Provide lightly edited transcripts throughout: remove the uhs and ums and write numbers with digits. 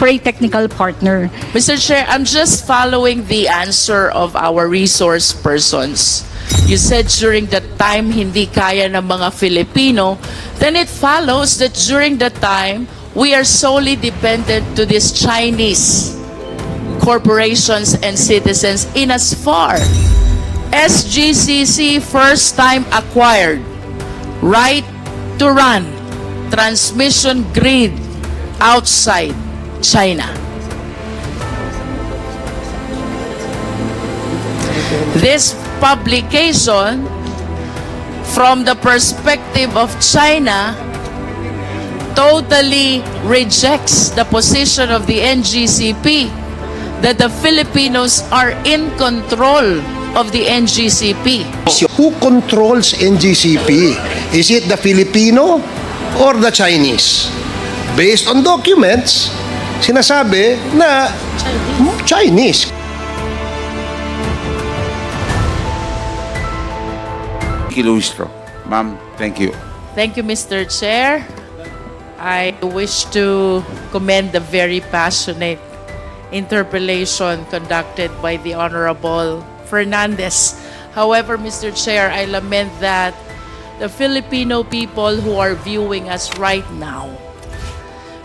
for a technical partner. Mr. Chair, I'm just following the answer of our resource persons. You said during that time hindi kaya ng mga Filipino, then it follows that during that time we are solely dependent to these Chinese corporations and citizens in as far as GCC first time acquired right to run transmission grid outside China. This publication, from the perspective of China, totally rejects the position of the NGCP that the Filipinos are in control of the NGCP. Who controls NGCP? Is it the Filipino or the Chinese? Based on documents, sinasabi na Chinese. Kilustro. Ma'am, thank you. Thank you, Mr. Chair. I wish to commend the very passionate interpellation conducted by the Honorable Fernandez. However, Mr. Chair, I lament that the Filipino people who are viewing us right now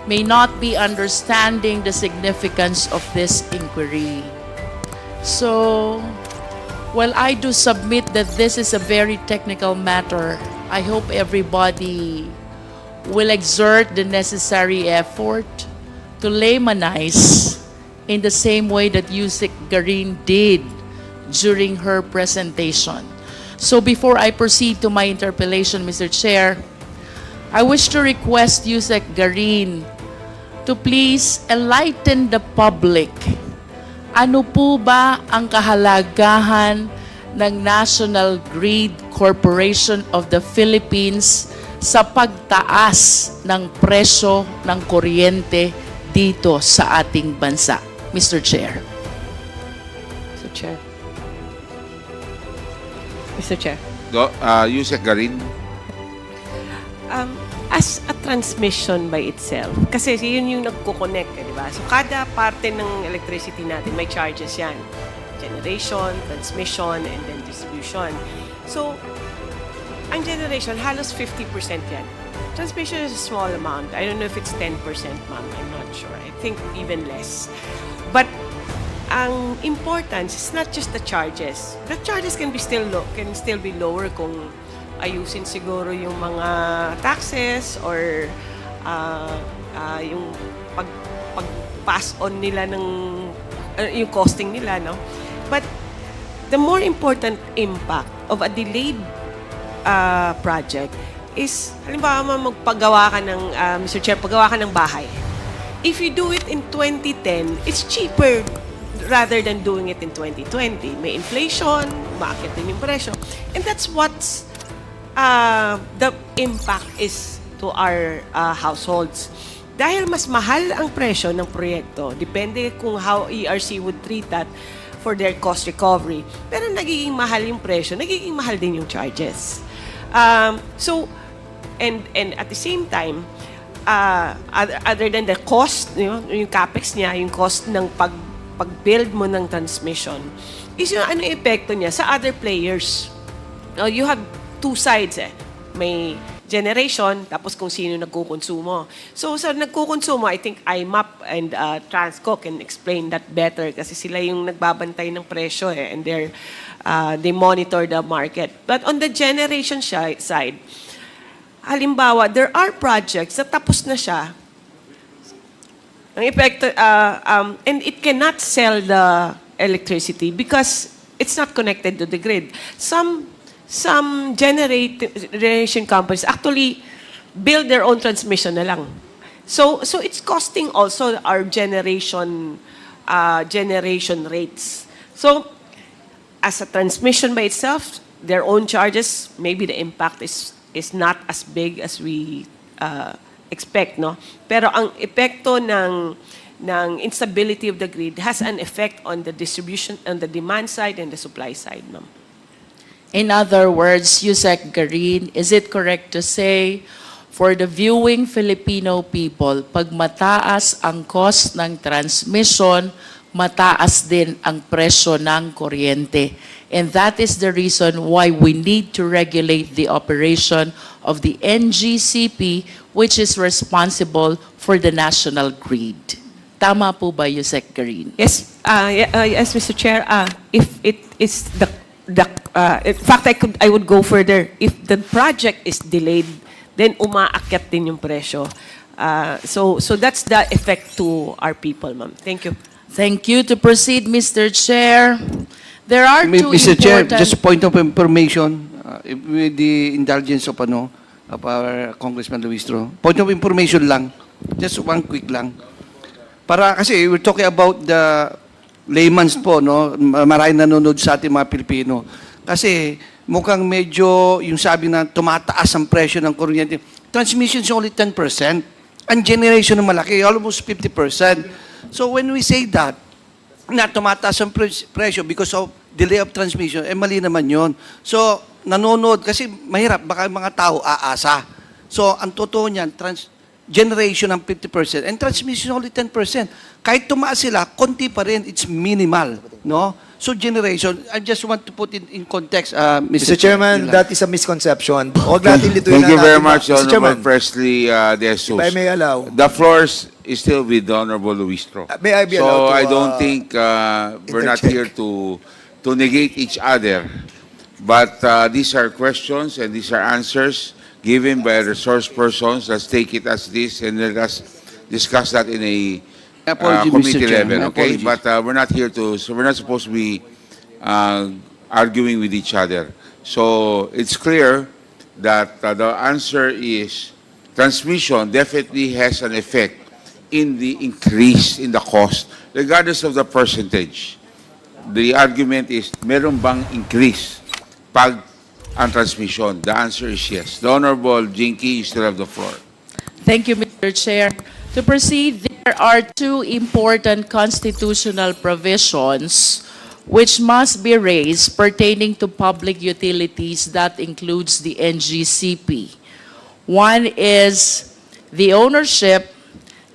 may not be understanding the significance of this inquiry. So, while I do submit that this is a very technical matter, I hope everybody will exert the necessary effort to laymanize in the same way that Yusek Garin did during her presentation. So before I proceed to my interpellation, Mr. Chair, I wish to request Yusek Garin to please enlighten the public. Ano po ba ang kahalagahan ng National Grid Corporation of the Philippines sa pagtaas ng presyo ng kuryente dito sa ating bansa? Mr. Chair. Mr. Chair. Mr. Chair. Yusek Garin. As a transmission by itself, kasi yun yung nagko-connect, di ba? So, kada parte ng electricity natin, may charges yan. Generation, transmission, and then distribution. So, ang generation, halos 50% yan. Transmission is a small amount. I don't know if it's 10%, ma'am. I'm not sure. I think even less. But, ang importance is not just the charges. The charges can still be lower kung ayusin siguro yung mga taxes or yung pag-pass on nila ng yung costing nila, no? But the more important impact of a delayed project is, halimbawa magpagawa ka ng, Mr. Chair, paggawa ka ng bahay. If you do it in 2010, it's cheaper rather than doing it in 2020. May inflation, umaakit din yung presyo. And that's what's the impact is to our households. Dahil mas mahal ang presyo ng proyekto, depende kung how ERC would treat that for their cost recovery. Pero nagiging mahal yung presyo, nagiging mahal din yung charges. So, and at the same time, other than the cost, yung capex niya, yung cost ng pag-build mo ng transmission, is yung ano epekto niya sa other players. You have two sides May generation, tapos kung sino nagkukonsumo. So sa nagkukonsumo, I think IMAP and Transco can explain that better kasi sila yung nagbabantay ng presyo and they monitor the market. But on the generation side, halimbawa, there are projects na tapos na siya. Ang epekto, and it cannot sell the electricity because it's not connected to the grid. Some generation companies actually build their own transmission na lang. So it's costing also our generation rates. So as a transmission by itself, their own charges, maybe the impact is not as big as we expect, no? Pero ang epekto ng instability of the grid has an effect on the distribution, on the demand side and the supply side, ma'am. In other words, Yusek Garin, is it correct to say For the viewing Filipino people, pag mataas ang cost ng transmission, mataas din ang presyo ng kuryente. And that is the reason why we need to regulate the operation of the NGCP, which is responsible for the national grid. Tama po ba, Yusek Green? Yes, yes, Mr. Chair. If it is in fact, I would go further. If the project is delayed, then umaakyat din yung presyo. So that's the effect to our people, ma'am. Thank you. Thank you. To proceed, Mr. Chair, there are two Mr. Chair, important... just a point of information, with the indulgence of our Congressman Luistro. Point of information lang, just one quick lang. Para kasi we're talking about the layman's po, no? Maraming nanonood sa ating mga Pilipino. Kasi mukhang medyo yung sabi na tumataas ang presyo ng kuryente. Transmission is only 10%. Ang generation na malaki, almost 50%. So when we say that, na tumataas ang presyo because of delay of transmission, mali naman yon. So, nanonood, kasi mahirap, baka mga tao aasa. So, ang totoo niyan, generation ng 50% and transmission only 10%. Kahit tumaas sila, konti pa rin, it's minimal, no? So generation, I just want to put it in context, Mr. Chairman, that is a misconception. Huwag natin lituin Thank you very natin. much, Mr. Honorable Chairman, Presley De Jesus. if I may allow, The floor is still with the Honorable Luistro. may I be So allowed to, I don't think we're not here interject? to negate each other. But these are questions and these are answers given by resource persons. Let's take it as this and let us discuss that in a Apology, Mr. committee Chair. level, My okay? apologies. But we're not here to, so we're not supposed to be arguing with each other. So it's clear that the answer is transmission definitely has an effect in the increase in the cost, regardless of the percentage. The argument is, meron bang increase pag ang transmission? The answer is yes. The Honorable Jinky, you still have the floor. Thank you, Mr. Chair. To proceed, there are two important constitutional provisions which must be raised pertaining to public utilities. That includes the NGCP. One is the ownership,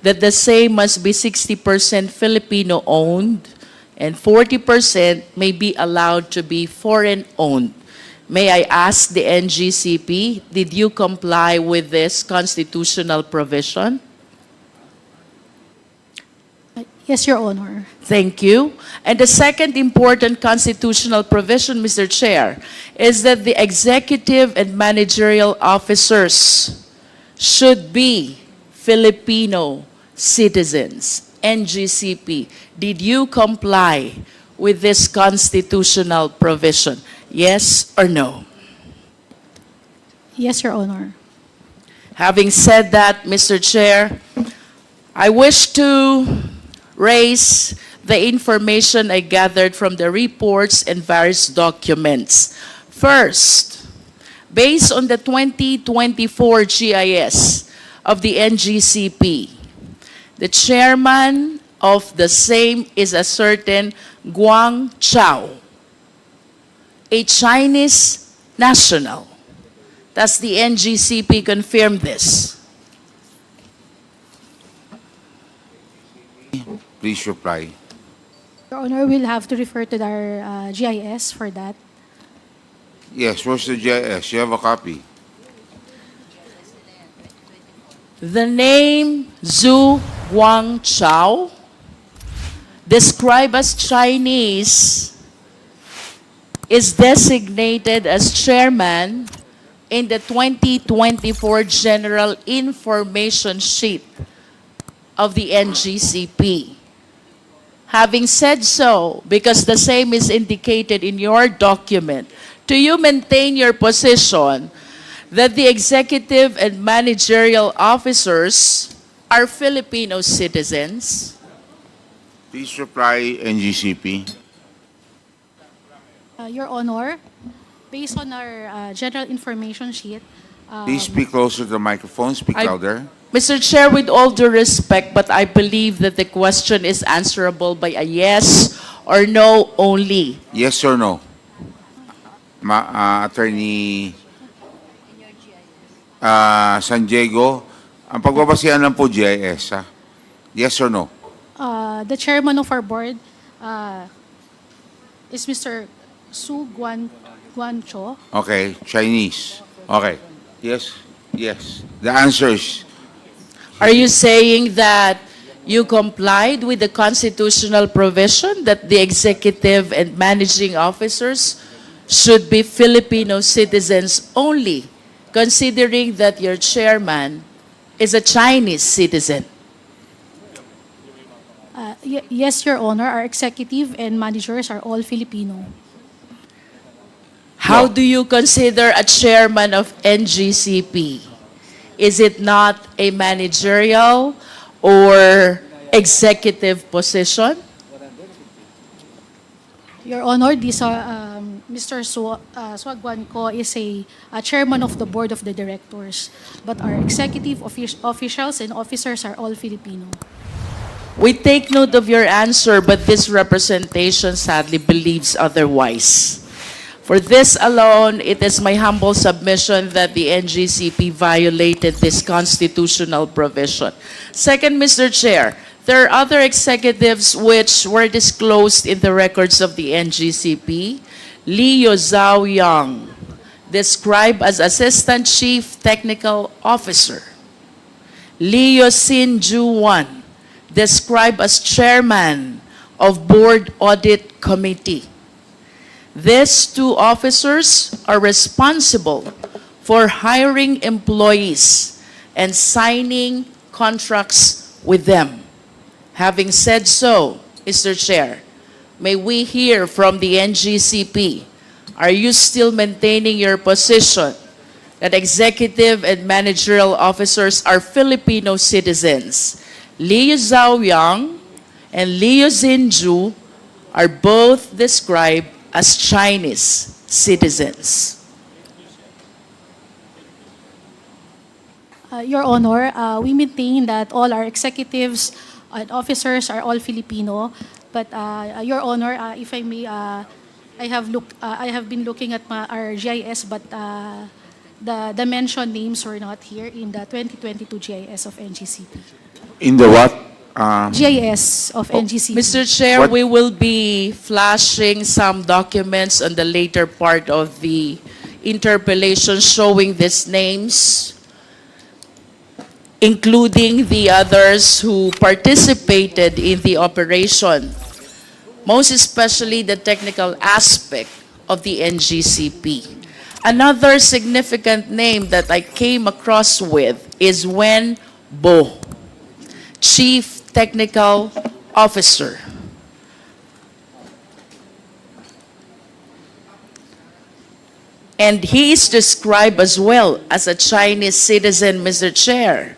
that the same must be 60% Filipino-owned and 40% may be allowed to be foreign-owned. May I ask the NGCP, did you comply with this constitutional provision? Yes, Your Honor. Thank you. And the second important constitutional provision, Mr. Chair, is that the executive and managerial officers should be Filipino citizens. NGCP, did you comply with this constitutional provision? Yes or no? Yes, Your Honor. Having said that, Mr. Chair, I wish to raise the information I gathered from the reports and various documents. First, based on the 2024 GIS of the NGCP, the chairman of the same is a certain Guang Chao, a Chinese national. Does the NGCP confirm this? Please reply. Your Honor, we'll have to refer to our GIS for that. Yes, where's the GIS? You have a copy. The name Zhu Guangchao, described as Chinese, is designated as chairman in the 2024 General Information Sheet of the NGCP. Having said so, because the same is indicated in your document, do you maintain your position that the executive and managerial officers are Filipino citizens? Please reply, NGCP. Your Honor, based on our general information sheet, Please speak closer to the microphone. Speak I- louder. Mr. Chair, with all due respect, but I believe that the question is answerable by a yes or no only. Yes or no? Attorney San Diego, ang pagbabasihan lang po GIS, ha? Yes or no? The chairman of our board is Mr. Guancho. Okay, Chinese. Okay. Yes, yes. The answer is, Are you saying that you complied with the constitutional provision that the executive and managing officers should be Filipino citizens only, considering that your chairman is a Chinese citizen? Yes, Your Honor, our executive and managers are all Filipino. How do you consider a chairman of NGCP? Is it not a managerial or executive position? Your Honor, Mr. Suaguanco is a chairman of the board of the directors, but our executive officials and officers are all Filipino. We take note of your answer, but this representation sadly believes otherwise. For this alone, it is my humble submission that the NGCP violated this constitutional provision. Second, Mr. Chair, there are other executives which were disclosed in the records of the NGCP. Leo Zhao Yang, described as Assistant Chief Technical Officer. Leo Sin Ju Wan, described as Chairman of Board Audit Committee. These two officers are responsible for hiring employees and signing contracts with them. Having said so, Mr. Chair, may we hear from the NGCP, are you still maintaining your position that executive and managerial officers are Filipino citizens? Liu Zhaoyang and Liu Xinju are both described as Chinese citizens. Your Honor, we maintain that all our executives and officers are all Filipino. But Your Honor, if I may, I have been looking at our GIS, but the mentioned names were not here in the 2022 GIS of NGCP. in the what? GIS of NGCP. Mr. Chair, What- we will be flashing some documents on the later part of the interpellation showing these names, including the others who participated in the operation, most especially the technical aspect of the NGCP. Another significant name that I came across with is Wen Bo, Chief Technical Officer. And he is described as well as a Chinese citizen, Mr. Chair.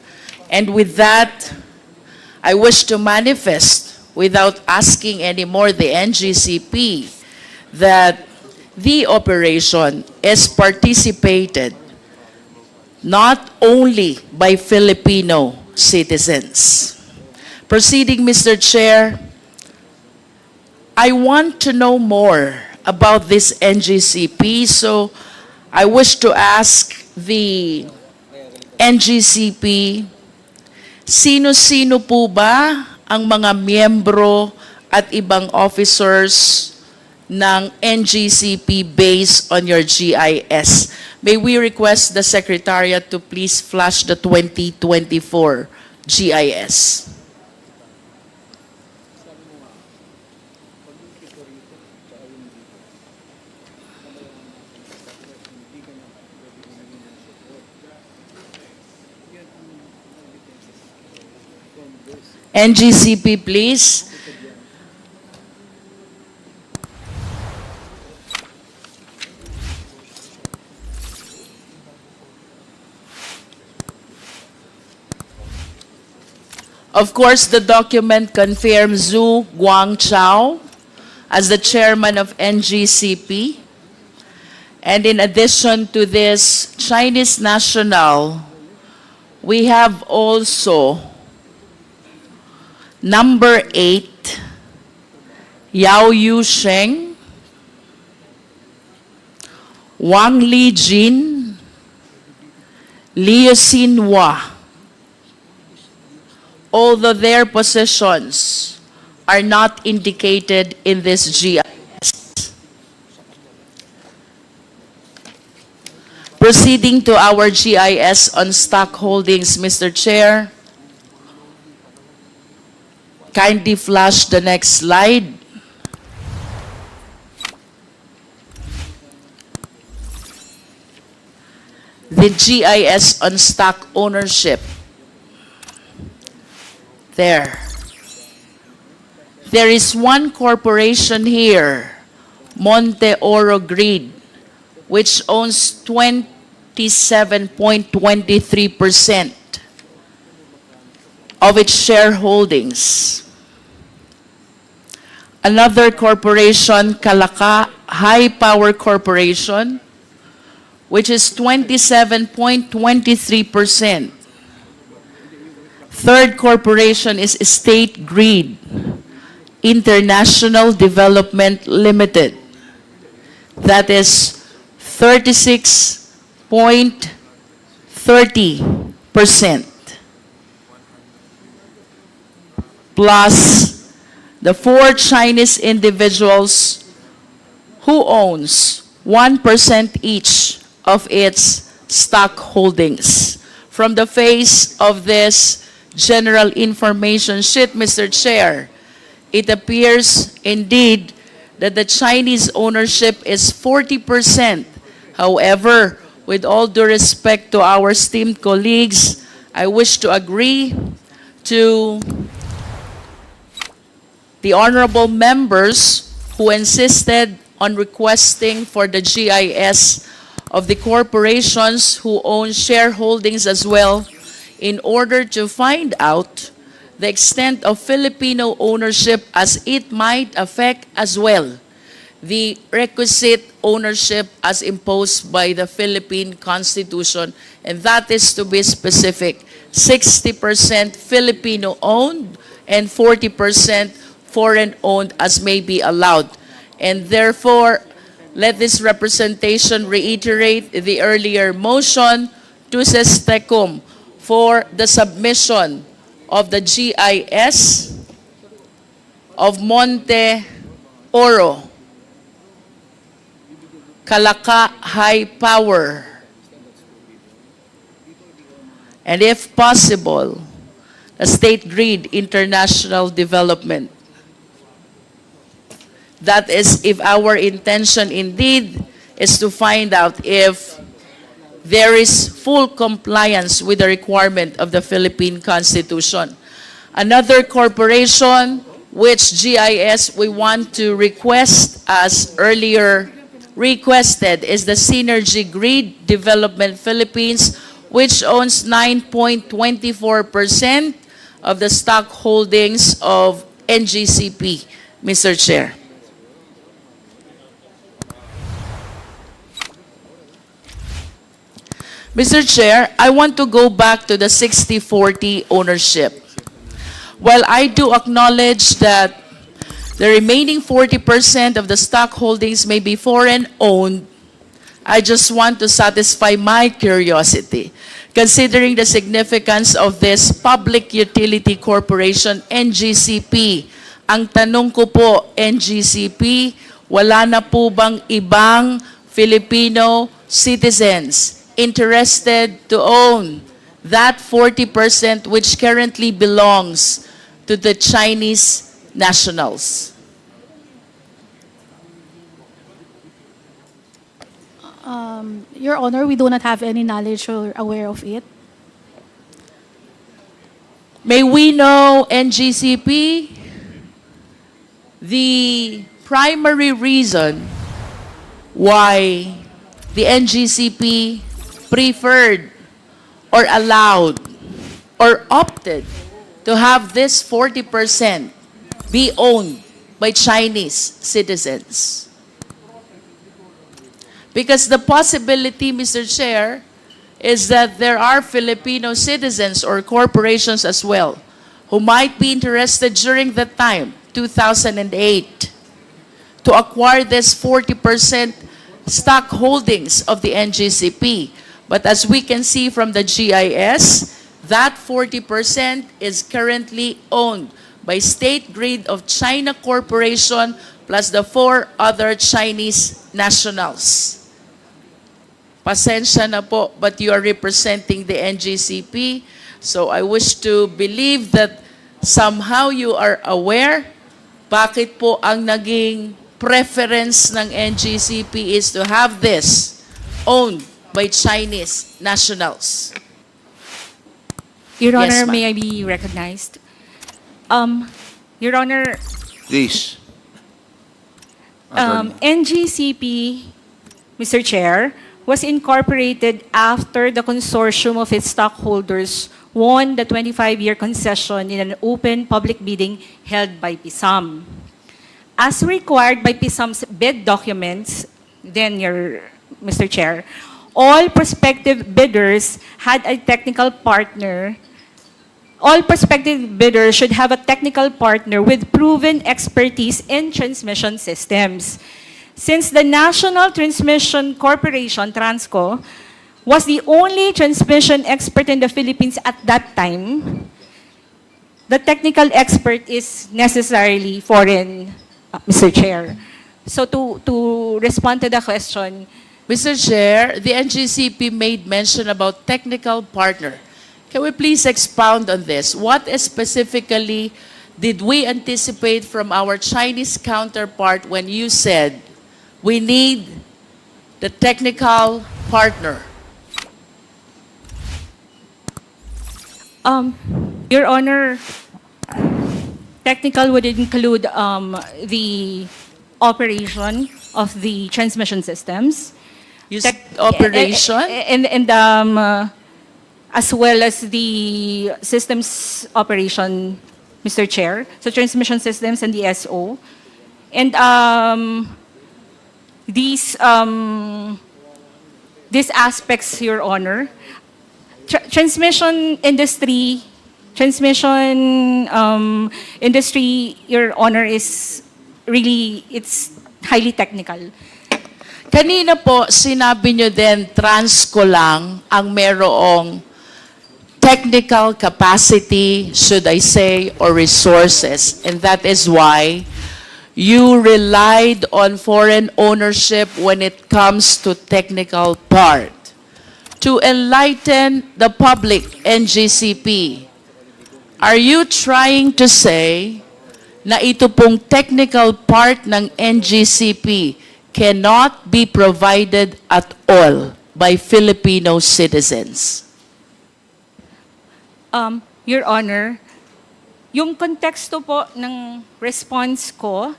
And with that, I wish to manifest, without asking any more the NGCP, that the operation is participated not only by Filipino citizens. Proceeding, Mr. Chair, I want to know more about this NGCP, so I wish to ask the NGCP, sino-sino po ba ang mga miyembro at ibang officers ng NGCP based on your GIS? May we request the Secretariat to please flash the 2024 GIS. NGCP, please. Of course, the document confirms Zhu Guangchao as the chairman of NGCP. And in addition to this Chinese national, we have also number 8, Yao Yusheng, Wang Lijin, Liusinwa, although their positions are not indicated in this GIS. Proceeding to our GIS on stock holdings, Mr. Chair. Kindly flash the next slide. The GIS on stock ownership. There. There is one corporation here, Monte Oro Grid, which owns 27.23% of its shareholdings. Another corporation, Kalaka High Power Corporation, which is 27.23%. Third corporation is State Grid International Development Limited. That is 36.30%. Plus the 4 Chinese individuals who owns 1% each of its stock holdings. From the face of this general information sheet, Mr. Chair, it appears indeed that the Chinese ownership is 40%. However, with all due respect to our esteemed colleagues, I wish to agree to the honorable members who insisted on requesting for the GIS of the corporations who own shareholdings as well, in order to find out the extent of Filipino ownership, as it might affect as well the requisite ownership as imposed by the Philippine Constitution, and that is, to be specific, 60% Filipino-owned and 40% foreign-owned as may be allowed. And therefore, let this representation reiterate the earlier motion to Sestecum for the submission of the GIS of Monte Oro, Kalaka High Power, and if possible, the State Grid International Development. That is, if our intention indeed is to find out if there is full compliance with the requirement of the Philippine Constitution. Another corporation which GIS we want to request, as earlier requested, is the Synergy Grid Development Philippines, which owns 9.24% of the stock holdings of NGCP, Mr. Chair. Mr. Chair, I want to go back to the 60-40 ownership. While I do acknowledge that the remaining 40% of the stock holdings may be foreign-owned, I just want to satisfy my curiosity. Considering the significance of this Public Utility Corporation, NGCP, ang tanong ko po, NGCP, wala na po bang ibang Filipino citizens interested to own that 40% which currently belongs to the Chinese nationals? Your Honor, we do not have any knowledge or aware of it. May we know, NGCP, the primary reason why the NGCP preferred or allowed or opted to have this 40% be owned by Chinese citizens? Because the possibility, Mr. Chair, is that there are Filipino citizens or corporations as well who might be interested during that time, 2008, to acquire this 40% stock holdings of the NGCP. But as we can see from the GIS, that 40% is currently owned by State Grid of China Corporation plus the 4 other Chinese nationals. Pasensya na po, but you are representing the NGCP. So I wish to believe that somehow you are aware bakit po ang naging preference ng NGCP is to have this owned by Chinese nationals. Your Yes, Honor, ma'am. may I be recognized? Your Honor, Please. NGCP, Mr. Chair, was incorporated after the consortium of its stockholders won the 25-year concession in an open public bidding held by PISAM. As required by PISAM's bid documents, then, Mr. Chair, all prospective bidders had a technical partner. All prospective bidders should have a technical partner with proven expertise in transmission systems. Since the National Transmission Corporation, TRANSCO, was the only transmission expert in the Philippines at that time, the technical expert is necessarily foreign, Mr. Chair. So to respond to the question, Mr. Chair, the NGCP made mention about technical partner. Can we please expound on this? What specifically did we anticipate from our Chinese counterpart when you said we need the technical partner? Your Honor, technical would include the operation of the transmission systems. Operation? And as well as the systems operation, Mr. Chair. So transmission systems and the SO. And these aspects, Your Honor, transmission industry, Your Honor, is really, it's highly technical. Kanina po, sinabi nyo din, TRANSCO lang ang merong technical capacity, should I say, or resources. And that is why you relied on foreign ownership when it comes to technical part. To enlighten the public, NGCP, are you trying to say na ito pong technical part ng NGCP cannot be provided at all by Filipino citizens? Your Honor, yung konteksto po ng response ko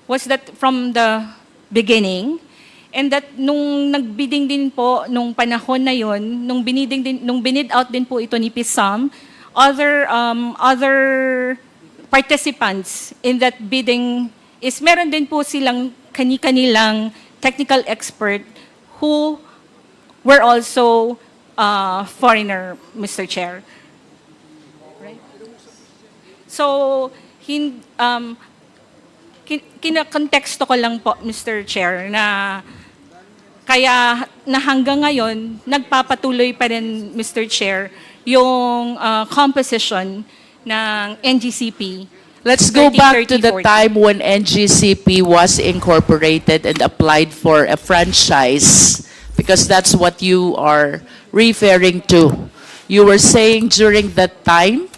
was that from the beginning, and that nung nagbidding din po, nung panahon na yon, nung binid out din po ito ni PISAM, other participants in that bidding is meron din po silang kani-kanilang technical expert who were also foreigner, Mr. Chair. Right? So, kinakonteksto ko lang po, Mr. Chair, na kaya na hanggang ngayon, nagpapatuloy pa rin, Mr. Chair, yung composition ng NGCP. Let's go back to the time when NGCP was incorporated and applied for a franchise, because that's what you are referring to. You were saying during that time,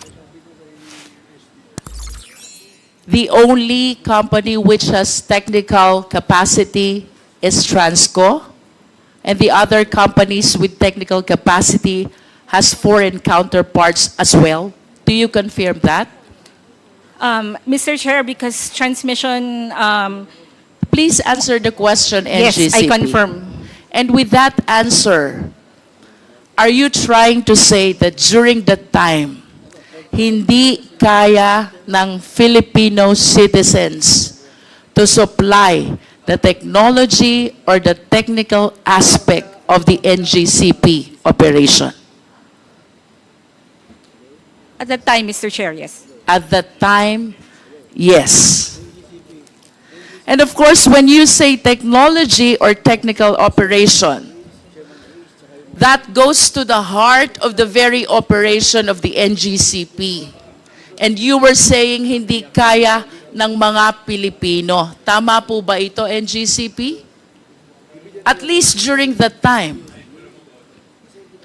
the only company which has technical capacity is TRANSCO, and the other companies with technical capacity has foreign counterparts as well. Do you confirm that? Mr. Chair, because transmission, Please answer the question, NGCP. yes, I confirm. And with that answer, are you trying to say that during that time, hindi kaya ng Filipino citizens to supply the technology or the technical aspect of the NGCP operation? At that time, Mr. Chair, yes. At that time, yes. And of course, when you say technology or technical operation, That goes to the heart of the very operation of the NGCP. And you were saying hindi kaya ng mga Pilipino. Tama po ba ito, NGCP? At least during that time.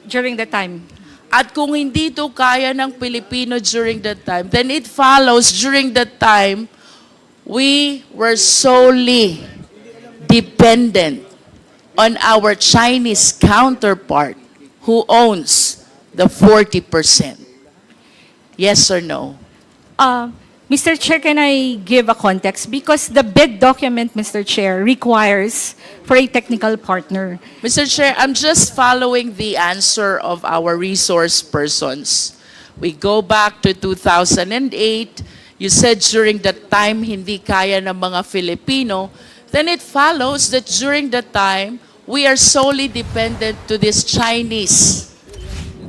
During the time. At kung hindi ito kaya ng Pilipino during that time, then it follows during that time, we were solely dependent on our Chinese counterpart who owns the 40%. Yes or no? Mr. Chair, can I give a context? Because the bid document, Mr. Chair, requires for a technical partner. Mr. Chair, I'm just following the answer of our resource persons. We go back to 2008. You said during that time, hindi kaya ng mga Filipino. Then it follows that during that time, we are solely dependent to these Chinese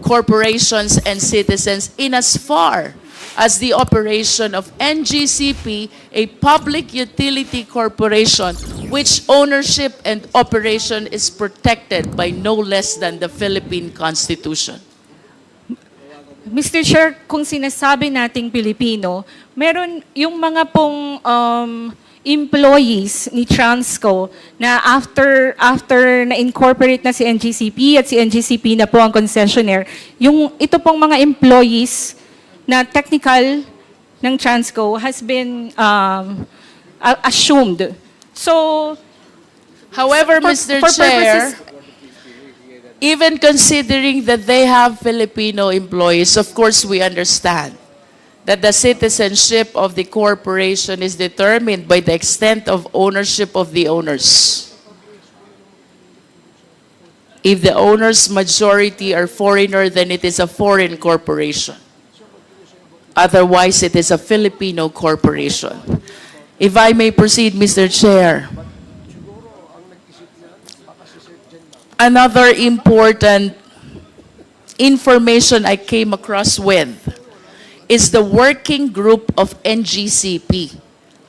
corporations and citizens in as far as the operation of NGCP, a public utility corporation, which ownership and operation is protected by no less than the Philippine Constitution. Mr. Chair, kung sinasabi nating Pilipino, meron yung mga pong employees ni Transco na after na-incorporate na si NGCP at si NGCP na po ang concessionaire, yung ito pong mga employees na technical ng Transco has been assumed. So, However, Mr. Chair, even considering that they have Filipino employees, of course we understand that the citizenship of the corporation is determined by the extent of ownership of the owners. If the owners' majority are foreigner, then it is a foreign corporation. Otherwise, it is a Filipino corporation. If I may proceed, Mr. Chair. Another important information I came across with is the working group of NGCP.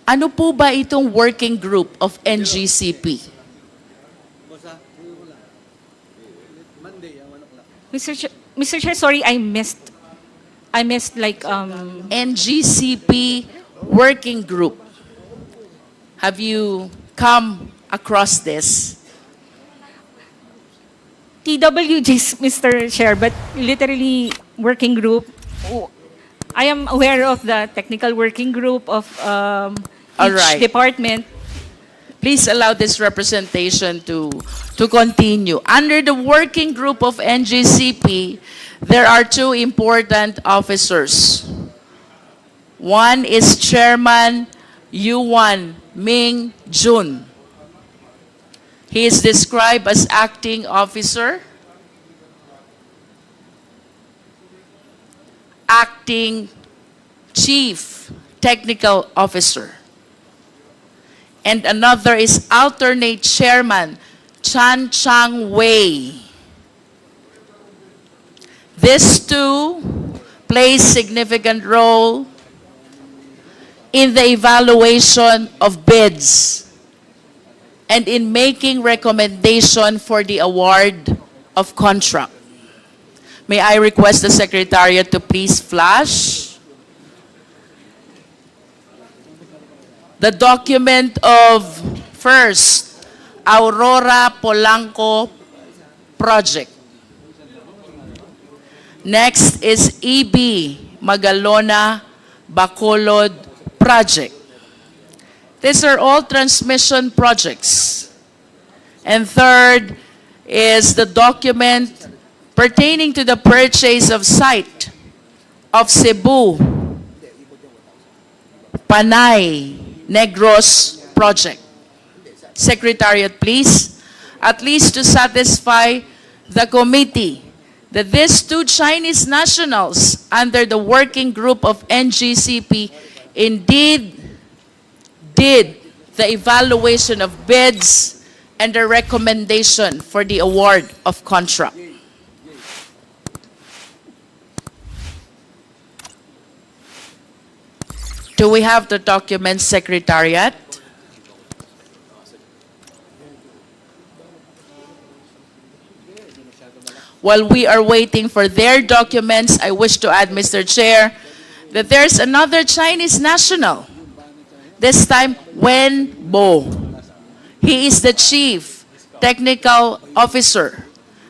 Ano po ba itong working group of NGCP? Mr. Chair, sorry, I missed like NGCP working group. Have you come across this? TWGs, Mr. Chair, but literally working group. I am aware of the technical working group of All each right. department. Please allow this representation to continue. Under the working group of NGCP, there are two important officers. One is Chairman Yuan Ming Jun. He is described as acting officer, acting chief technical officer. And another is alternate chairman, Chan Chang Wei. These two play significant role in the evaluation of bids and in making recommendation for the award of contract. May I request the Secretariat to please flash the document of first, Aurora Polanco project. Next is EB Magalona Bacolod project. These are all transmission projects. And third is the document pertaining to the purchase of site of Cebu, Panay, Negros project. Secretariat, please, at least to satisfy the committee that these two Chinese nationals under the working group of NGCP indeed did the evaluation of bids and the recommendation for the award of contract. Do we have the document, Secretariat? while we are waiting for their documents, I wish to add, Mr. Chair, that there's another Chinese national, this time Wen Bo. He is the chief technical officer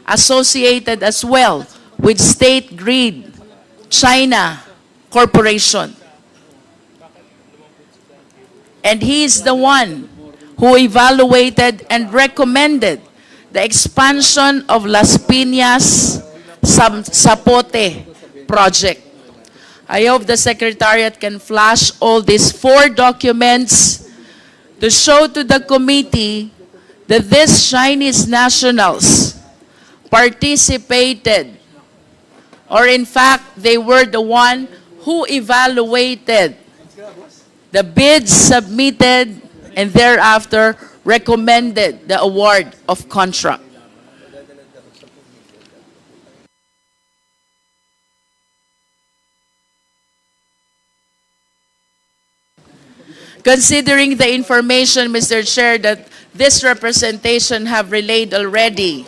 associated as well with State Grid China Corporation. And he is the one who evaluated and recommended the expansion of Las Piñas Zapote project. I hope the Secretariat can flash all these 4 documents to show to the committee that these Chinese nationals participated, or in fact, they were the one who evaluated the bids submitted and thereafter recommended the award of contract. Considering the information, Mr. Chair, that this representation have relayed already,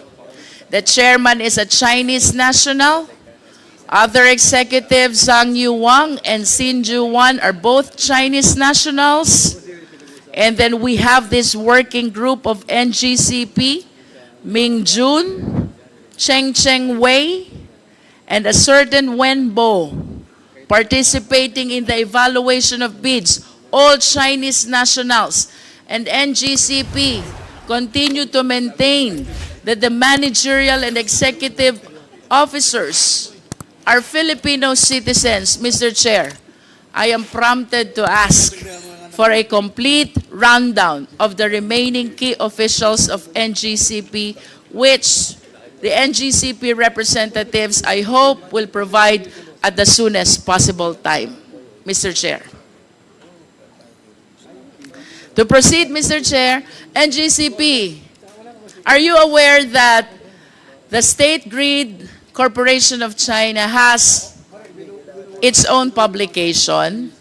the chairman is a Chinese national. Other executives, Zhang Yu Wang and Xin Ju Wan, are both Chinese nationals. And then we have this working group of NGCP, Ming Jun, Cheng Wei, and a certain Wen Bo participating in the evaluation of bids, all Chinese nationals. And NGCP continue to maintain that the managerial and executive officers are Filipino citizens. Mr. Chair, I am prompted to ask for a complete rundown of the remaining key officials of NGCP, which the NGCP representatives, I hope, will provide at the soonest possible time. Mr. Chair. To proceed, Mr. Chair, NGCP, are you aware that the State Grid Corporation of China has its own publication?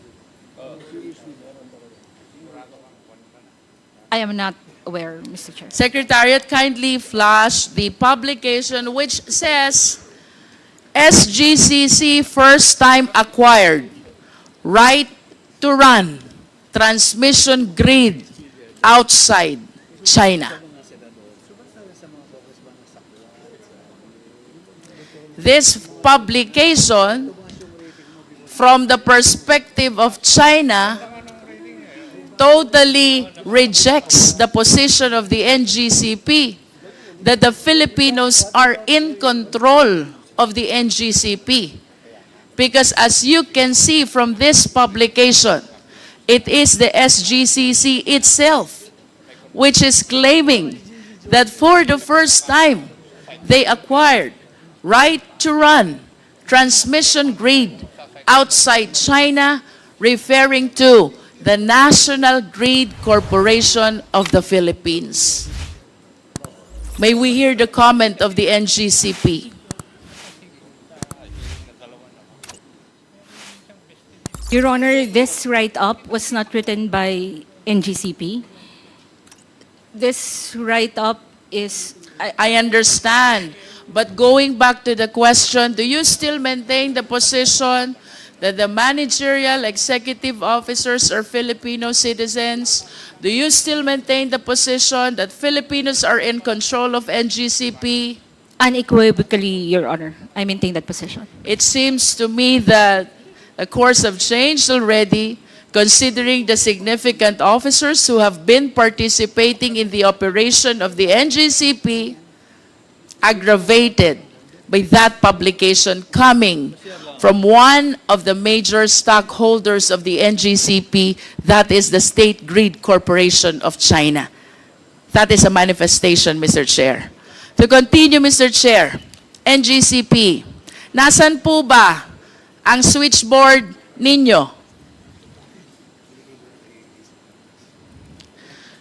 I am not aware, Mr. Chair. Secretariat, kindly flash the publication which says SGCC first time acquired right to run transmission grid outside China. This publication, from the perspective of China, totally rejects the position of the NGCP that the Filipinos are in control of the NGCP. Because as you can see from this publication, it is the SGCC itself which is claiming that for the first time they acquired right to run transmission grid outside China, referring to the National Grid Corporation of the Philippines. May we hear the comment of the NGCP? Your Honor, this write-up was not written by NGCP. This write-up is... I understand. But going back to the question, do you still maintain the position that the managerial executive officers are Filipino citizens? Do you still maintain the position that Filipinos are in control of NGCP? Unequivocally, Your Honor, I maintain that position. It seems to me that the course have changed already, considering the significant officers who have been participating in the operation of the NGCP, aggravated by that publication coming from one of the major stockholders of the NGCP, that is the State Grid Corporation of China. That is a manifestation, Mr. Chair. To continue, Mr. Chair, NGCP, nasan po ba ang switchboard ninyo?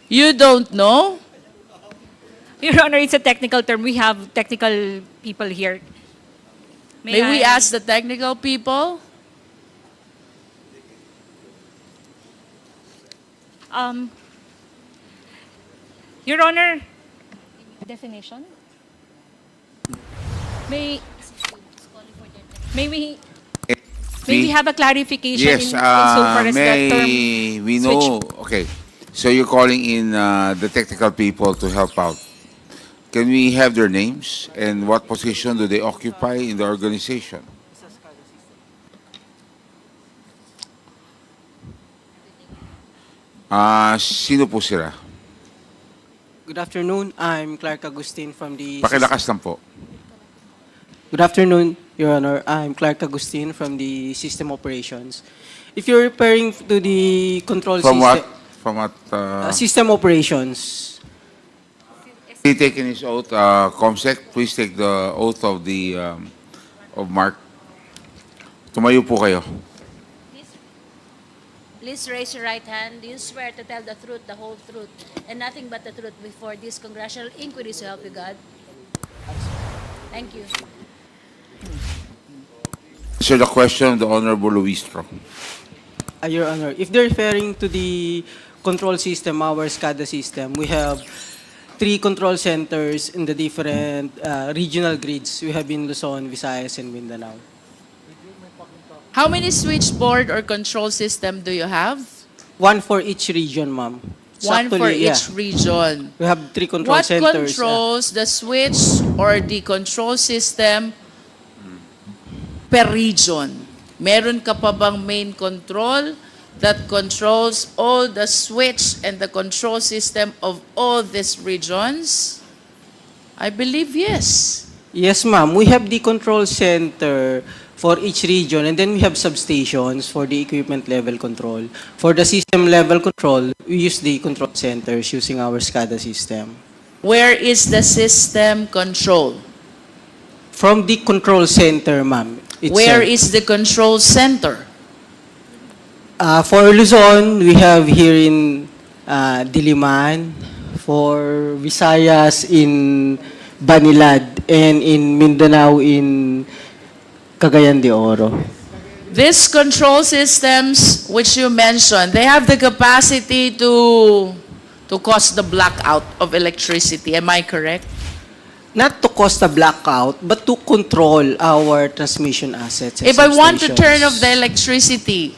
You don't know? Your Honor, it's a technical term. We have technical people here. May we ask the technical people? Your Honor, definition? May, may we, may we have a clarification Yes, insofar as that term? may we know, okay, so you're calling in the technical people to help out. Can we have their names and what position do they occupy in the organization? Sino po sila? Good afternoon. I'm Clark Agustin from the... Pakilakas lang po. Good afternoon, Your Honor. I'm Clark Agustin from the System Operations. If you're referring to the control From system... what? From what? System Operations. He taken his oath, Comsec, please take the oath of the, of Mark. Tumayo po kayo. Please raise your right hand. Do you swear to tell the truth, the whole truth, and nothing but the truth before this congressional inquiry, so help you God? Thank you. Sir, the question of the Honorable Luistro. Your Honor, if they're referring to the control system, our SCADA system, we have 3 control centers in the different regional grids. We have in Luzon, Visayas, and Mindanao. How many switchboard or control system do you have? 1 for each region, ma'am. So One for actually, each region. We have 3 control What centers. controls the switch or the control system per region? Meron ka pa bang main control that controls all the switch and the control system of all these regions? I believe yes. Yes, ma'am. We have the control center for each region, and then we have substations for the equipment level control. For the system level control, we use the control centers using our SCADA system. Where is the system control? From the control center, ma'am. Where is the control center? For Luzon, we have here in Diliman. For Visayas, in Banilad. And in Mindanao, in Cagayan de Oro. These control systems which you mentioned, they have the capacity to cause the blackout of electricity. Am I correct? Not to cause a blackout, but to control our transmission assets and If I want to substations. turn off the electricity,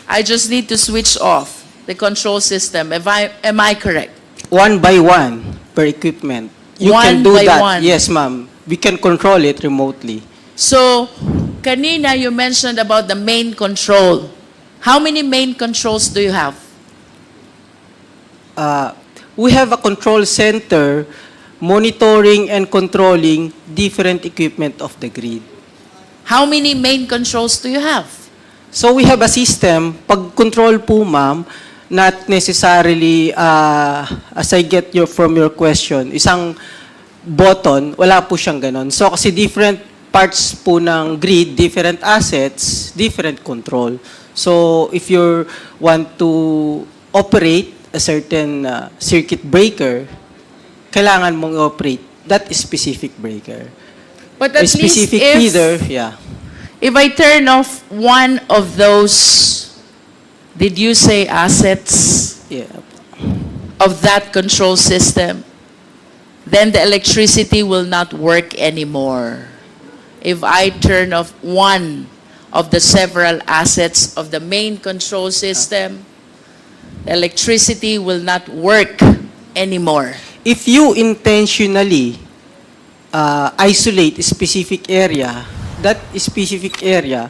I just need to switch off the control system. Am I correct? 1 by 1 per equipment. You One can do by that. one. Yes, ma'am. We can control it remotely. So, kanina you mentioned about the main control. How many main controls do you have? We have a control center monitoring and controlling different equipment of the grid. How many main controls do you have? So we have a system, pag control po ma'am, not necessarily, as I get from your question, isang button, wala po siyang ganon. So kasi different parts po ng grid, different assets, different control. So if you want to operate a certain circuit breaker, kailangan mong operate that specific breaker. But A at specific least feeder, yeah. if I turn off one of those, did you say assets Yeah. of that control system, then the electricity will not work anymore. If I turn off one of the several assets of the main control system, the electricity will not work anymore. If you intentionally isolate a specific area, that specific area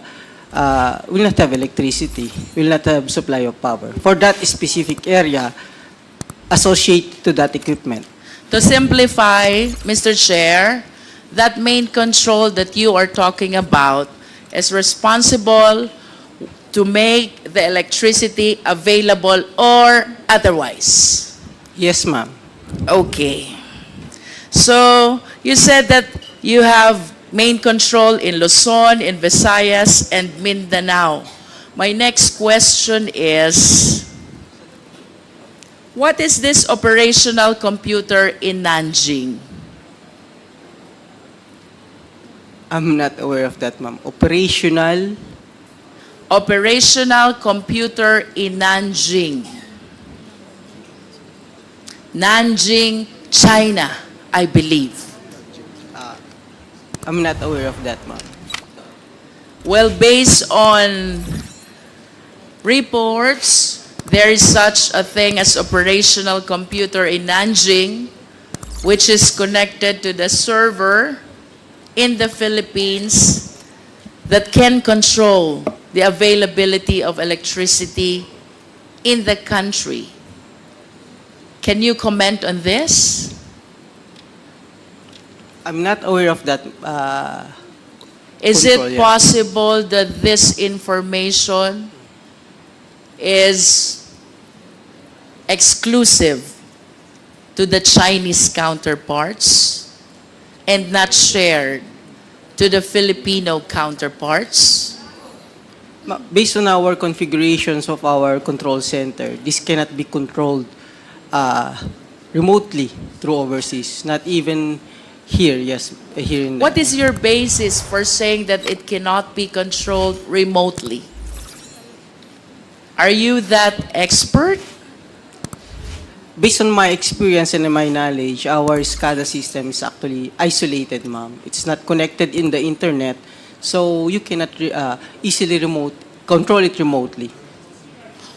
will not have electricity, will not have supply of power. For that specific area, associated to that equipment. To simplify, Mr. Chair, that main control that you are talking about is responsible to make the electricity available or otherwise. Yes, ma'am. Okay. So, you said that you have main control in Luzon, in Visayas, and Mindanao. My next question is, what is this operational computer in Nanjing? I'm not aware of that, ma'am. Operational, Operational computer in Nanjing. Nanjing, China, I believe. I'm not aware of that, ma'am. Well, based on reports, there is such a thing as operational computer in Nanjing, which is connected to the server in the Philippines that can control the availability of electricity in the country. Can you comment on this? I'm not aware of that. Is Control, it yes. possible that this information is exclusive to the Chinese counterparts and not shared to the Filipino counterparts? Based on our configurations of our control center, this cannot be controlled remotely through overseas, not even here, yes, here in What is your basis for saying that it cannot be controlled remotely? Are you that expert? Based on my experience and my knowledge, our SCADA system is actually isolated, ma'am. It's not connected in the internet, so you cannot easily control it remotely.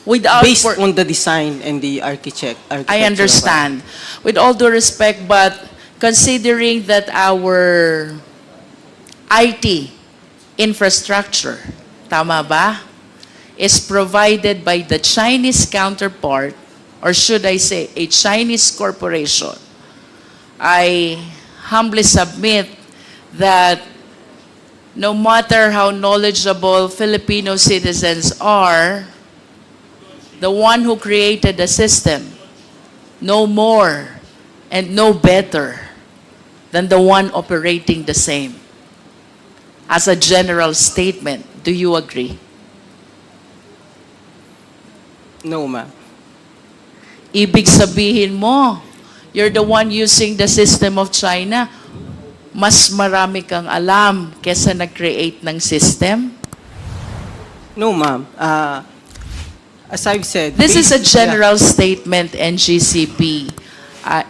Without Based for- on the design and the architecture. I understand. With all due respect, but considering that our IT infrastructure, tama ba, is provided by the Chinese counterpart, or should I say, a Chinese corporation, I humbly submit that no matter how knowledgeable Filipino citizens are, the one who created the system know more and know better than the one operating the same. As a general statement, do you agree? No, ma'am. Ibig sabihin mo, you're the one using the system of China, mas marami kang alam kesa nag-create ng system? No, ma'am. As I've said, This is a based- general statement, NGCP.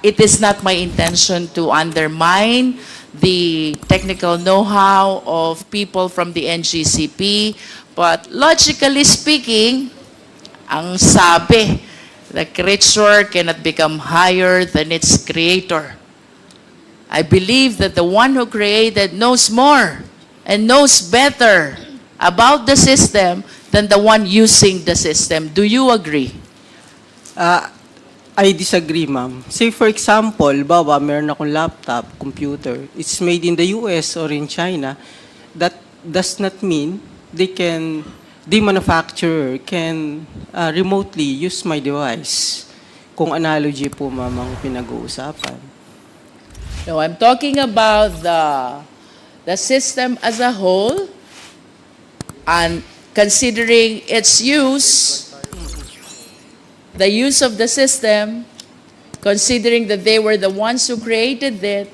It is not my intention to undermine the technical know-how of people from the NGCP, but logically speaking, ang sabi, the creature cannot become higher than its creator. I believe that the one who created knows more and knows better about the system than the one using the system. Do you agree? I disagree, ma'am. Say for example, baba, meron akong laptop, computer. It's made in the US or in China. That does not mean the manufacturer can remotely use my device. Kung analogy po, ma'am, ang pinag-uusapan. No, I'm talking about the system as a whole, and considering its use, the use of the system, considering that they were the ones who created it,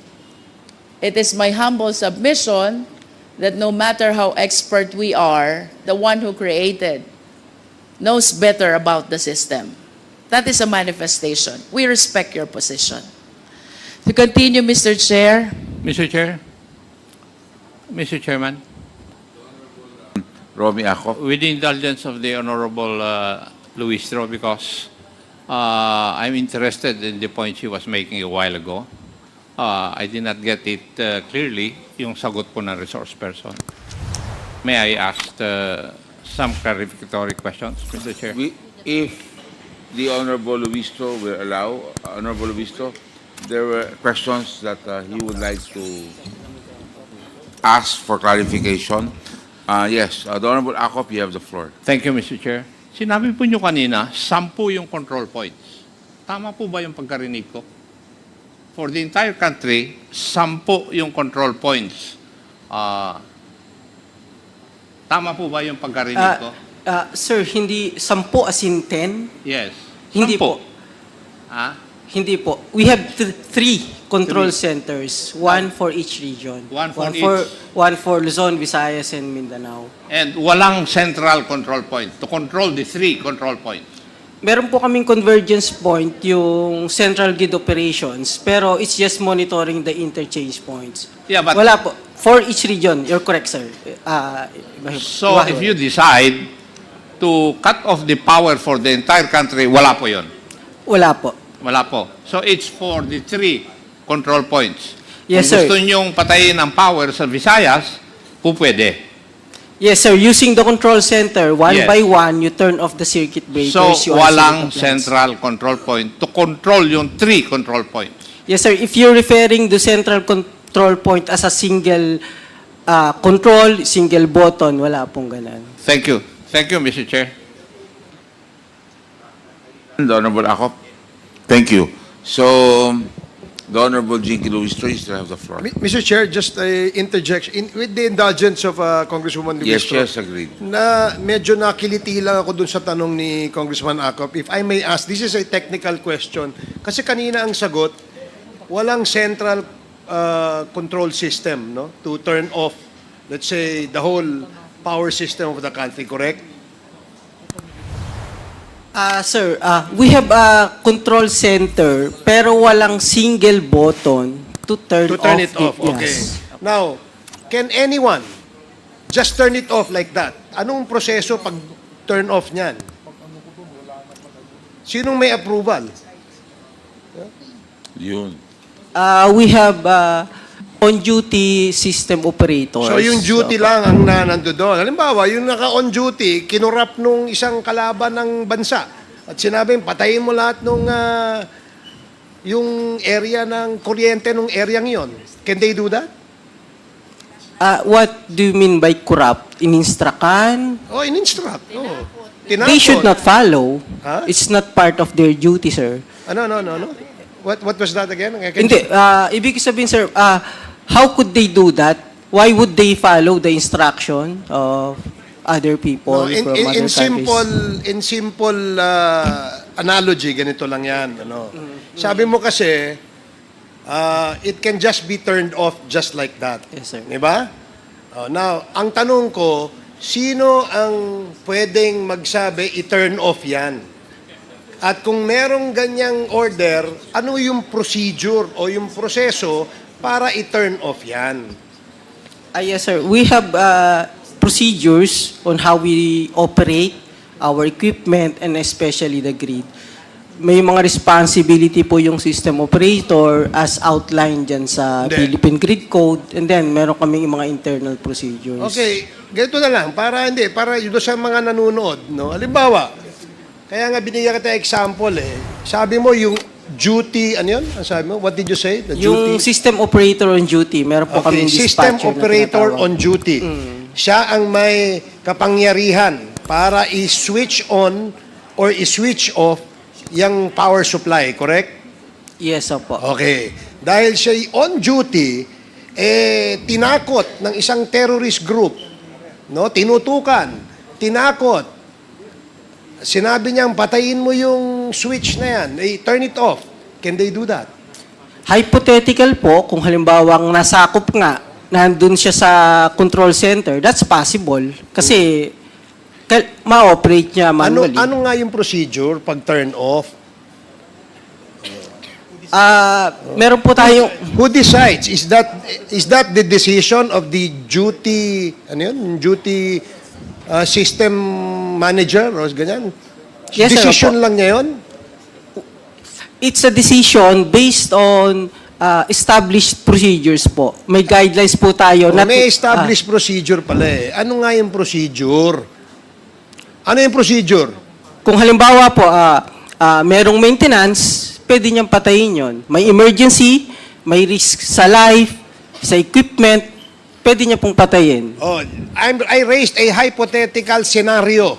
it is my humble submission that no matter how expert we are, the one who created knows better about the system. That is a manifestation. We respect your position. To continue, Mr. Chair. Mr. Chair, Mr. Chairman, Romy Acop. with the indulgence of the Honorable Luistro, because I'm interested in the point she was making a while ago. I did not get it clearly, yung sagot po ng resource person. May I ask some clarificatory questions, Mr. Chair? If the Honorable Luistro will allow, Honorable Luistro, there were questions that he would like to ask for clarification. Yes, the Honorable Acop, you have the floor. Thank you, Mr. Chair. Sinabi po nyo kanina, 10 yung control points. Tama po ba yung pagkarinig ko? For the entire country, 10 yung control points. Tama po ba yung pagkarinig ko? Sir, hindi 10 as in 10? Yes. Hindi 10. po. Hindi po. We have three control centers, one for each region. One for each. One for Luzon, Visayas, and Mindanao. And walang central control point to control the 3 control points. Meron po kaming convergence point, yung central grid operations, pero it's just monitoring the interchange points. Yeah, but Wala po. For each region, you're correct, sir. So if you decide to cut off the power for the entire country, wala po yun. Wala po. Wala po. So it's for the 3 control points. Yes, Kung sir. gusto nyong patayin ang power sa Visayas, po pwede. Yes, sir. Using the control center, one Yes. by one, you turn off the circuit breakers. So you walang isolate the plants. central control point to control yung 3 control points. Yes, sir. If you're referring to central control point as a single control, single button, wala pong ganun. Thank you. Thank you, Mr. Chair. The Honorable Akop. Thank you. So, the Honorable Jinky Luistro, you still have the floor. Mr. Chair, just a interjection. With the indulgence of Congresswoman Yes, Luistro, yes, agreed. na medyo nakiliti lang ako dun sa tanong ni Congressman Acop. If I may ask, this is a technical question. Kasi kanina ang sagot, walang central control system, no, to turn off, let's say, the whole power system of the country, correct? Sir, we have a control center pero walang single button to turn It off. Okay. Yes. Now, can anyone just turn it off like that? Anong proseso pag turn off niyan? Sinong may approval? Yun. We have on-duty system operators. So yung duty lang ang nando doon. Halimbawa, yung naka-on duty, kinurap nung isang kalaban ng bansa at sinabing patayin mo lahat nung yung area ng kuryente nung areang yon. Can they do that? What do you mean by corrupt? In-instructan? Oh, in-instruct. Oh. They should not follow. Huh? It's not part of their duty, sir. No. What was that again? Hindi. Ibig sabihin, sir, how could they do that? Why would they follow the instruction of other people No, in, from in, other in simple countries? in simple analogy, ganito lang yan. Ano? Sabi mo kasi, it can just be turned off just like that. Yes, sir. Di ba? Now, ang tanong ko, sino ang pwedeng magsabi i-turn off yan? At kung merong ganyang order, ano yung procedure o yung proseso para i-turn off yan? Yes, sir. We have procedures on how we operate our equipment and especially the grid. May mga responsibility po yung system operator as outlined dyan sa Hindi. Philippine Grid Code, and then meron kaming mga internal procedures. Okay, ganito na lang. Para doon sa mga nanonood. No? Halimbawa, kaya nga binigyan kita example Sabi mo yung duty, ano yun? Ang sabi mo? What did you say? The Yung duty? system operator on duty, meron po kaming System dispatcher operator na tinatawag. on duty. Siya ang may kapangyarihan para i-switch on or i-switch off yung power supply, correct? Yes, opo. Okay. Dahil siya on duty, tinakot ng isang terrorist group, no? Tinutukan, tinakot. Sinabi niyang patayin mo yung switch na yan, turn it off. Can they do that? Hypothetical po, kung halimbawang nasakop nga, nandun siya sa control center, that's possible. Kasi ma-operate niya manually. Ano nga yung procedure pag turn off? Meron po tayong... Who decides? Is that the decision of the duty, ano yun? Duty system manager o ganyan? Yes, sir, Decision opo. lang niya yun? It's a decision based on established procedures po. May guidelines po tayo. May established procedure pala Ano nga yung procedure? Ano yung procedure? Kung halimbawa po, merong maintenance, pwede niyang patayin yon. May emergency, may risk sa life, sa equipment, pwede niya pong patayin. I raised a hypothetical scenario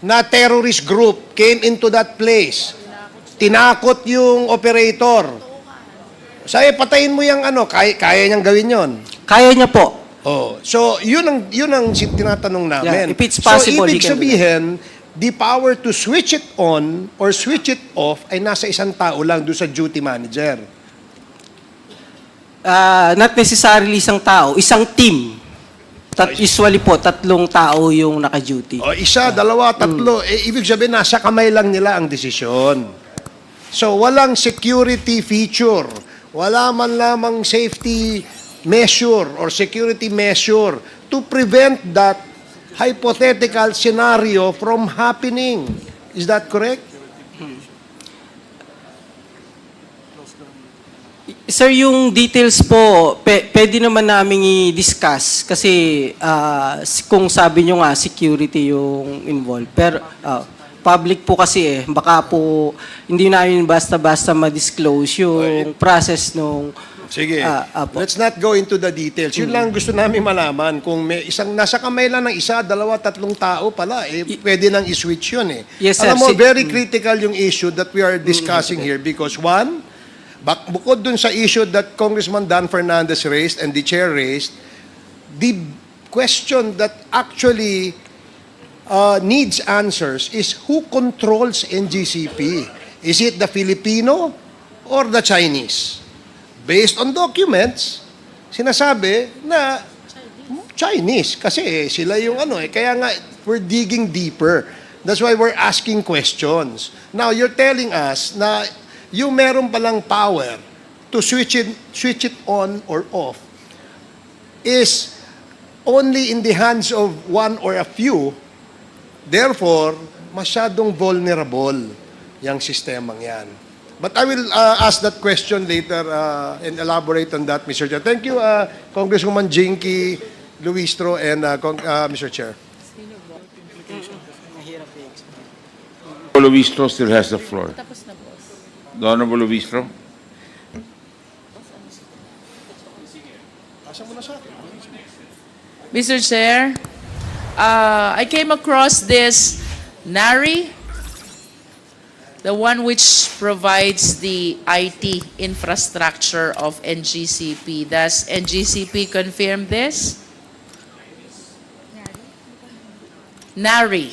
na terrorist group came into that place. Tinakot yung operator. Sabi, patayin mo yung kaya niyang gawin yon. Kaya niya po. So, yun ang tinatanong namin. Yeah, if it's possible, so, ibig he can do sabihin, the power to switch it on or switch it off ay nasa isang tao lang doon sa duty manager. Not necessarily isang tao, isang team. Usually po, 3 tao yung naka-duty. Isa, dalawa, tatlo. Ibig sabihin, nasa kamay lang nila ang desisyon. So, walang security feature. Wala man lamang safety measure or security measure to prevent that hypothetical scenario from happening. Is that correct? Sir, yung details po, pwede naman namin i-discuss kasi kung sabi nyo nga, security yung involved. Pero public po kasi baka po hindi namin basta-basta ma-disclose yung process nung... Sige, let's not go into the details. Yun lang gusto namin malaman. Kung may isang, nasa kamay lang ng isa, dalawa, tatlong tao pala, pwede nang i-switch yun eh. Yes, sir. Alam mo, very critical yung issue that we are discussing here because one, bukod dun sa issue that Congressman Dan Fernandez raised and the chair raised, the question that actually needs answers is who controls NGCP? Is it the Filipino or the Chinese? Based on documents, sinasabi na Chinese kasi sila yung kaya nga we're digging deeper. That's why we're asking questions. Now you're telling us na yung meron palang power to switch it on or off is only in the hands of one or a few. Therefore, masyadong vulnerable yung sistemang yan. But I will ask that question later and elaborate on that, Mr. Chair. Thank you, Congresswoman Jinky Luistro and Mr. Chair. Luistro still has the floor. The Honorable Luistro. Mr. Chair, I came across this NARI, the one which provides the IT infrastructure of NGCP. Does NGCP confirm this? NARI.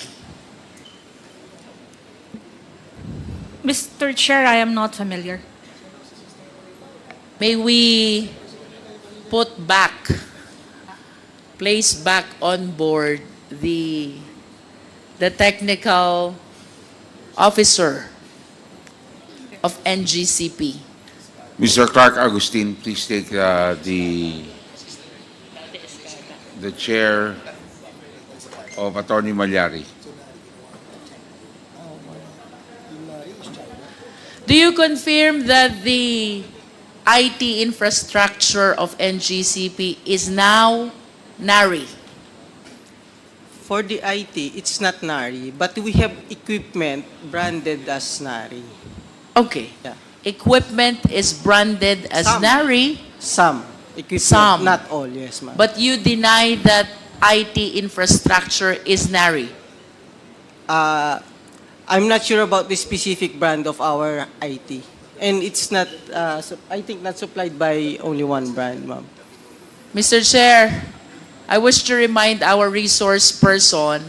Mr. Chair, I am not familiar. May we place back on board the technical officer of NGCP. Mr. Clark Agustin, please take the chair of Attorney Malyari. Do you confirm that the IT infrastructure of NGCP is now NARI? For the IT, it's not NARI, but we have equipment branded as NARI. Okay. Yeah. Equipment is branded as Some. NARI, Some equipment, Some. not all, yes, ma'am. but you deny that IT infrastructure is NARI. I'm not sure about the specific brand of our IT. And it's not, I think not supplied by only one brand, ma'am. Mr. Chair, I wish to remind our resource person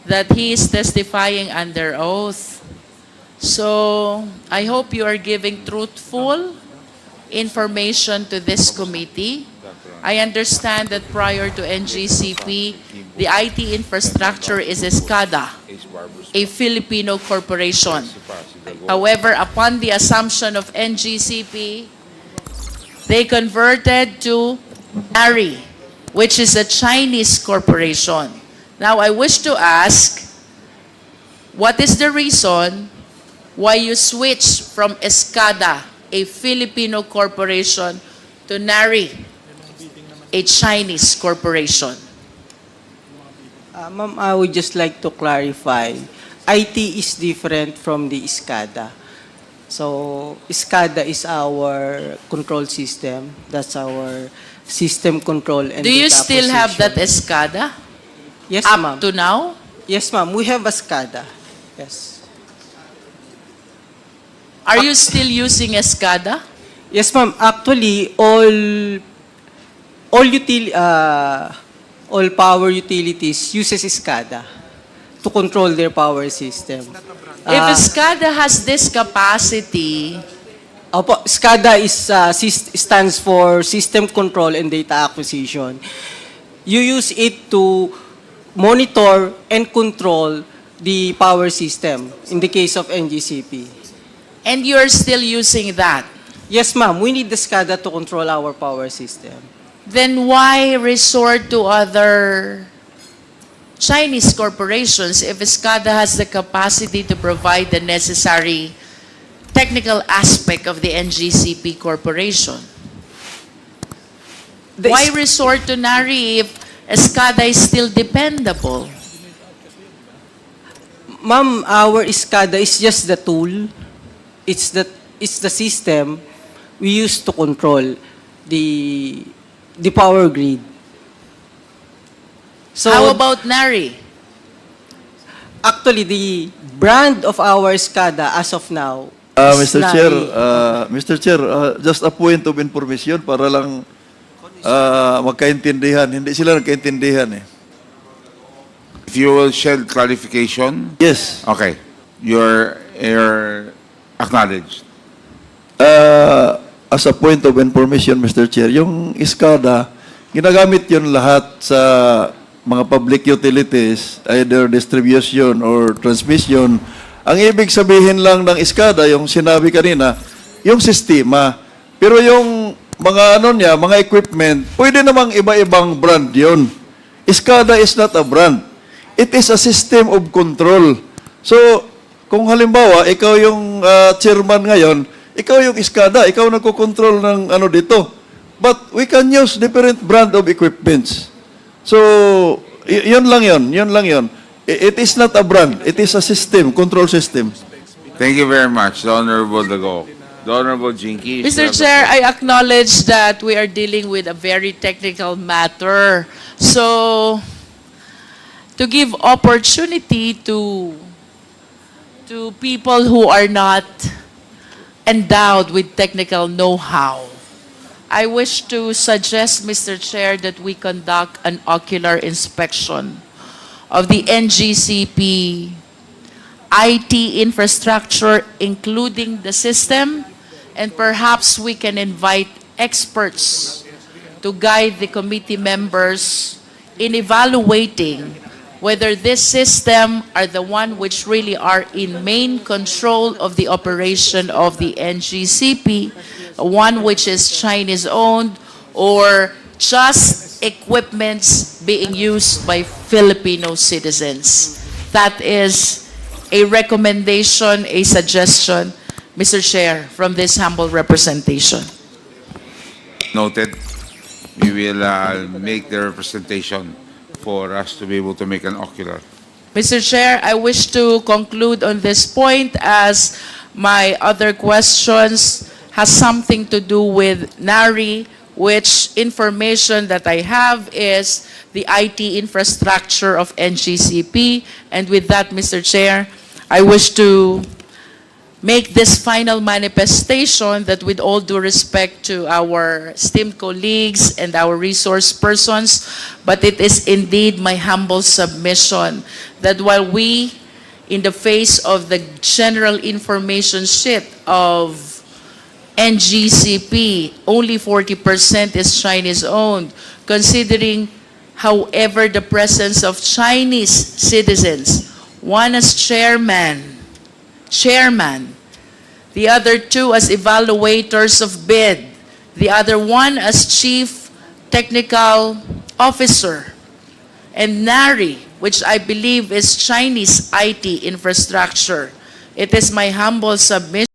that he is testifying under oath. So, I hope you are giving truthful information to this committee. I understand that prior to NGCP, the IT infrastructure is ESCADA, a Filipino corporation. However, upon the assumption of NGCP, they converted to NARI, which is a Chinese corporation. Now, I wish to ask, what is the reason why you switched from ESCADA, a Filipino corporation, to NARI, a Chinese corporation? Ma'am, I would just like to clarify. IT is different from the ESCADA. So, ESCADA is our control system. That's our system control and Do you data still have that acquisition. ESCADA Yes, up ma'am. to now? Yes, ma'am. We have a SCADA. Yes. Are you still using ESCADA? Yes, ma'am. Actually, all power utilities uses SCADA to control their power system. If ESCADA has this capacity, Opo, SCADA stands for System Control and Data Acquisition. You use it to monitor and control the power system in the case of NGCP. and you're still using that, Yes, ma'am. We need the SCADA to control our power system. Then why resort to other Chinese corporations if SCADA has the capacity to provide the necessary technical aspect of the NGCP corporation? Why resort to NARI if SCADA is still dependable? Ma'am, our SCADA is just the tool. It's the system we use to control the power grid. So How about NARI? actually, the brand of our SCADA as of now is Mr. Chair, NARI. Mr. Chair, just a point of information para lang magkaintindihan. Hindi sila nagkaintindihan eh. If you will share clarification, Yes. okay, you're acknowledged. As a point of information, Mr. Chair, yung SCADA, ginagamit yun lahat sa mga public utilities, either distribution or transmission. Ang ibig sabihin lang ng SCADA, yung sinabi kanina, yung sistema. Pero yung mga mga equipment, pwede namang iba-ibang brand yun. SCADA is not a brand. It is a system of control. So, kung halimbawa, ikaw yung chairman ngayon, ikaw yung SCADA, ikaw nagko-control ng dito. But we can use different brand of equipments. So, yun lang yun. It is not a brand. It is a system, control system. Thank you very much, the Honorable Dago. The Honorable Jinky. Mr. Chair, I acknowledge that we are dealing with a very technical matter. So, to give opportunity to people who are not endowed with technical know-how, I wish to suggest, Mr. Chair, that we conduct an ocular inspection of the NGCP IT infrastructure, including the system, and perhaps we can invite experts to guide the committee members in evaluating whether this system are the one which really are in main control of the operation of the NGCP, one which is Chinese owned, or just equipments being used by Filipino citizens. That is a recommendation, a suggestion, Mr. Chair, from this humble representation. Noted. We will make the representation for us to be able to make an ocular. Mr. Chair, I wish to conclude on this point as my other questions has something to do with NARI, which information that I have is the IT infrastructure of NGCP. And with that, Mr. Chair, I wish to make this final manifestation that with all due respect to our esteemed colleagues and our resource persons, but it is indeed my humble submission that while we, in the face of the general information sheet of NGCP, only 40% is Chinese owned, considering however the presence of Chinese citizens, one as chairman, the other two as evaluators of bid, the other one as chief technical officer, and NARI, which I believe is Chinese IT infrastructure. It is my humble submission